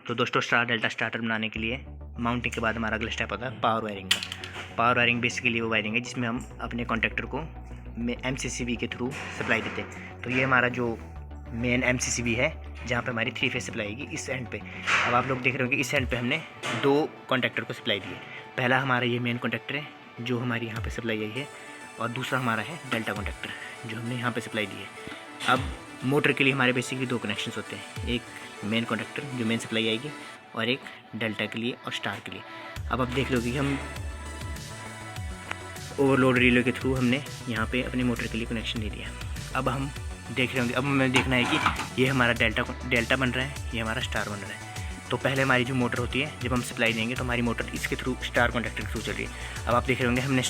तो दोस्तों star delta starter बनाने के लिए माउंटिंग के बाद हमारा अगला स्टेप होता है पावर वायरिंग का। पावर वायरिंग बेसिकली वो वायरिंग है जिसमें हम अपने कॉन्टैक्टर को MCCB के थ्रू सप्लाई देते हैं। तो ये हमारा जो मेन MCCB है जहाँ पे हमारी 3 फेज सप्लाई आएगी इस एंड पे। अब आप लोग देख रहे हो कि इस एंड पे हमने 2 कॉन्टैक्टर को सप्लाई दी है। पहला हमारा ये मेन कॉन्टैक्टर है जो हमारी यहाँ पे सप्लाई आई है, और दूसरा हमारा है डेल्टा कॉन्टैक्टर जो हमने यहाँ पे सप्लाई दी है। अब मोटर के लिए हमारे बेसिकली 2 कनेक्शन होते हैं, एक मेन कॉन्टैक्टर जो मेन सप्लाई आएगी और एक डेल्टा के लिए और स्टार के लिए। अब आप देख लो कि हम ओवरलोड रिले के थ्रू हमने यहाँ पे अपने मोटर के लिए कनेक्शन दे दिया। अब हम देख रहे होंगे, अब हमें देखना है कि ये हमारा डेल्टा बन रहा है, ये हमारा स्टार बन रहा है। तो पहले हमारी जो मोटर होती है जब हम सप्लाई देंगे तो हमारी मोटर इसके थ्रू स्टार कॉन्टैक्टर के थ्रू चल रही है। अब आप देख रहे होंगे हमने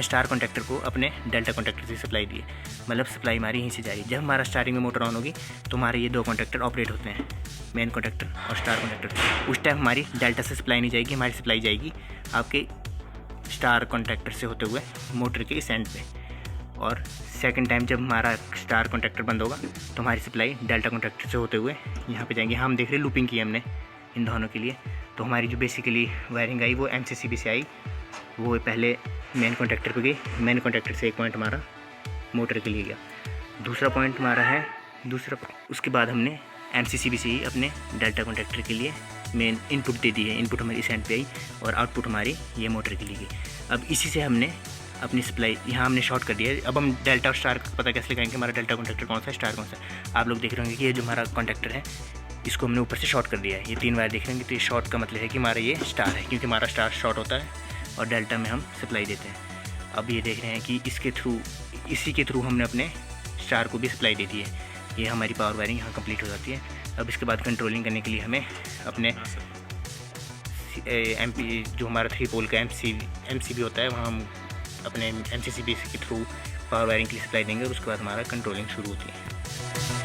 स्टार कॉन्टैक्टर को अपने डेल्टा कॉन्टैक्टर से सप्लाई दी है, मतलब सप्लाई हमारी यहीं से जा रही है। जब हमारा स्टार्टिंग में मोटर ऑन होगी तो हमारे ये 2 कॉन्टैक्टर ऑपरेट होते हैं, मेन कॉन्टैक्टर और स्टार कॉन्टैक्टर। उस टाइम हमारी डेल्टा से सप्लाई नहीं जाएगी, हमारी सप्लाई जाएगी आपके स्टार कॉन्टैक्टर से होते हुए मोटर के इस एंड पे। और सेकंड टाइम जब हमारा स्टार कॉन्टैक्टर बंद होगा तो हमारी सप्लाई डेल्टा कॉन्टैक्टर से होते हुए यहाँ पे जाएंगे। हम देख रहे हैं लूपिंग की हमने इन दोनों के लिए। तो हमारी जो बेसिकली वायरिंग आई वो MCCB से आई, वो पहले मेन कॉन्टैक्टर पे गई, मेन कॉन्टैक्टर से एक पॉइंट हमारा मोटर के लिए गया, दूसरा पॉइंट हमारा है उसके बाद हमने MCCB से ही अपने डेल्टा कॉन्टैक्टर के लिए मेन इनपुट दे दी है। इनपुट हमारी इस एंड पे आई और आउटपुट हमारी ये मोटर के लिए गई। अब इसी से हमने अपनी सप्लाई यहाँ हमने शॉर्ट कर दिया है। अब हम डेल्टा और स्टार का पता कैसे लगाएंगे हमारा डेल्टा कॉन्टैक्टर कौन सा है, स्टार कौन सा है। आप लोग देख रहे होंगे कि ये जो हमारा कॉन्टैक्टर है इसको हमने ऊपर से शॉर्ट कर दिया है। ये 3 वायर देख रहे होंगे, तो ये शॉर्ट का मतलब है कि हमारा ये स्टार है, क्योंकि हमारा स्टार शॉर्ट होता है और डेल्टा में हम सप्लाई देते हैं। अब ये देख रहे हैं कि इसी के थ्रू हमने अपने स्टार को भी सप्लाई दे दी है। ये हमारी पावर वायरिंग यहाँ कंप्लीट हो जाती है। अब इसके बाद कंट्रोलिंग करने के लिए हमें अपने जो हमारा 3 पोल का MCB होता है वहाँ हम अपने MCCB के थ्रू पावर वायरिंग के लिए सप्लाई देंगे और उसके बाद हमारा कंट्रोलिंग शुरू होती है।